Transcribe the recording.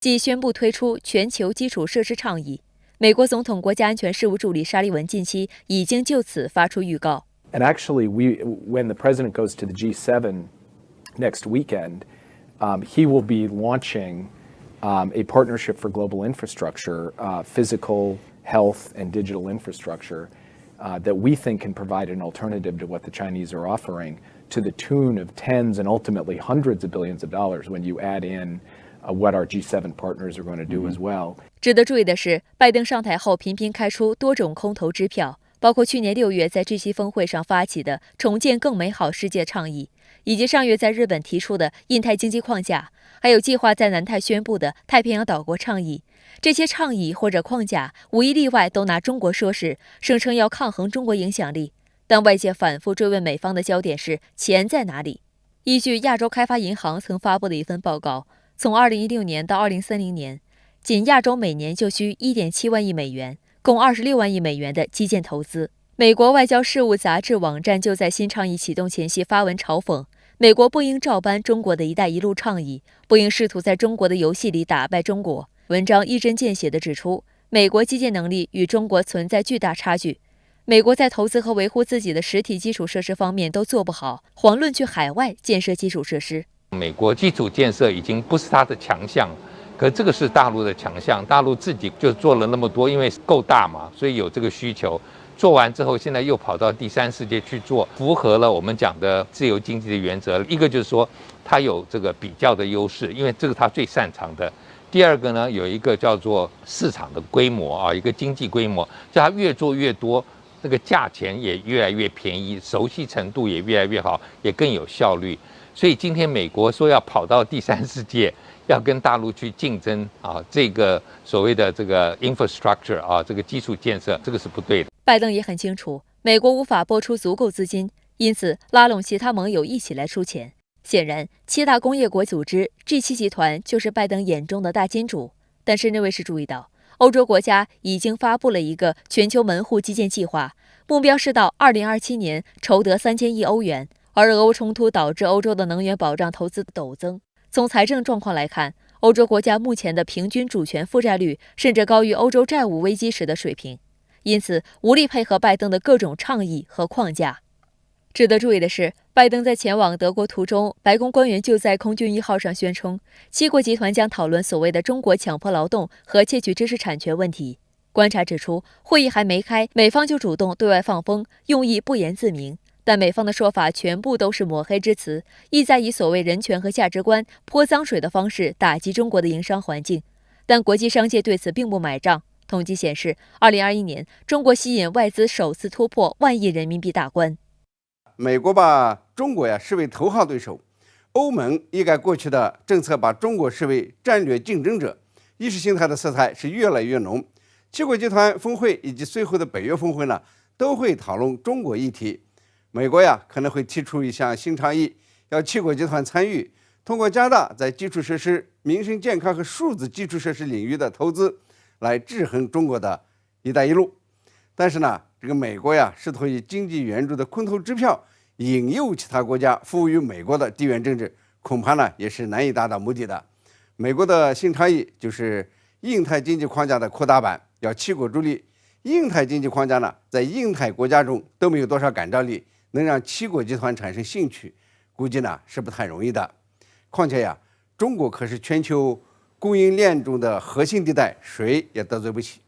即宣布推出全球基础设施倡议。美国总统国家安全事务助理沙利文近期已经就此发出预告。And actually, when the president goes to the G7 next weekend, he will be launching a partnership for global infrastructure, physical, health, and digital infrastructure that we think can provide an alternative to what the Chinese are offering to the tune of tens and ultimately hundreds of billions of dollars when you add in what our G7 partners are going to do as well. 值得注意的是，拜登上台后频频开出多种空头支票，包括去年6月在 G7 峰会上发起的重建更美好世界倡议，以及上月在日本提出的印太经济框架，还有计划在南太宣布的太平洋岛国倡议。这些倡议或者框架无一例外都拿中国说事，声称要抗衡中国影响力。但外界反复追问美方的焦点是钱在哪里。依据亚洲开发银行曾发布的一份报告，从2016年到2030年，仅亚洲每年就需1.7万亿美元，共26万亿美元的基建投资。美国外交事务杂志网站就在新倡议启动前夕发文嘲讽，美国不应照搬中国的一带一路倡议，不应试图在中国的游戏里打败中国。文章一针见血地指出，美国基建能力与中国存在巨大差距，美国在投资和维护自己的实体基础设施方面都做不好，遑论去海外建设基础设施。美国基础建设已经不是它的强项，可这个是大陆的强项，大陆自己就做了那么多，因为够大嘛，所以有这个需求。做完之后，现在又跑到第三世界去做，符合了我们讲的自由经济的原则。一个就是说，它有这个比较的优势，因为这个它最擅长的。第二个呢，有一个叫做市场的规模啊，一个经济规模，叫它越做越多，这个价钱也越来越便宜，熟悉程度也越来越好，也更有效率。所以今天美国说要跑到第三世界，要跟大陆去竞争啊，这个所谓的这个 infrastructure 啊，这个基础建设，这个是不对的。拜登也很清楚，美国无法拨出足够资金，因此拉拢其他盟友一起来出钱。显然，7大工业国组织 G7 集团就是拜登眼中的大金主。但深圳卫视注意到，欧洲国家已经发布了一个全球门户基建计划，目标是到2027年筹得3000亿欧元。而俄欧冲突导致欧洲的能源保障投资陡增。从财政状况来看，欧洲国家目前的平均主权负债率甚至高于欧洲债务危机时的水平，因此无力配合拜登的各种倡议和框架。值得注意的是，拜登在前往德国途中，白宫官员就在空军1号上宣称，7国集团将讨论所谓的中国强迫劳动和窃取知识产权问题。观察指出，会议还没开，美方就主动对外放风，用意不言自明。但美方的说法全部都是抹黑之词，意在以所谓人权和价值观泼脏水的方式打击中国的营商环境。但国际商界对此并不买账。统计显示，2021年中国吸引外资首次突破1万亿人民币大关。美国把中国视为头号对手，欧盟一改过去的政策，把中国视为战略竞争者，意识形态的色彩是越来越浓。7国集团峰会以及随后的北约峰会呢，都会讨论中国议题。美国可能会提出一项新倡议，要7国集团参与，通过加大在基础设施、民生健康和数字基础设施领域的投资，来制衡中国的一带一路。但是呢，这个美国试图以经济援助的空头支票引诱其他国家服务于美国的地缘政治，恐怕呢也是难以达到目的的。美国的新倡议就是印太经济框架的扩大版，要7国助力。印太经济框架呢，在印太国家中都没有多少感召力，能让7国集团产生兴趣，估计呢是不太容易的。况且中国可是全球供应链中的核心地带，谁也得罪不起。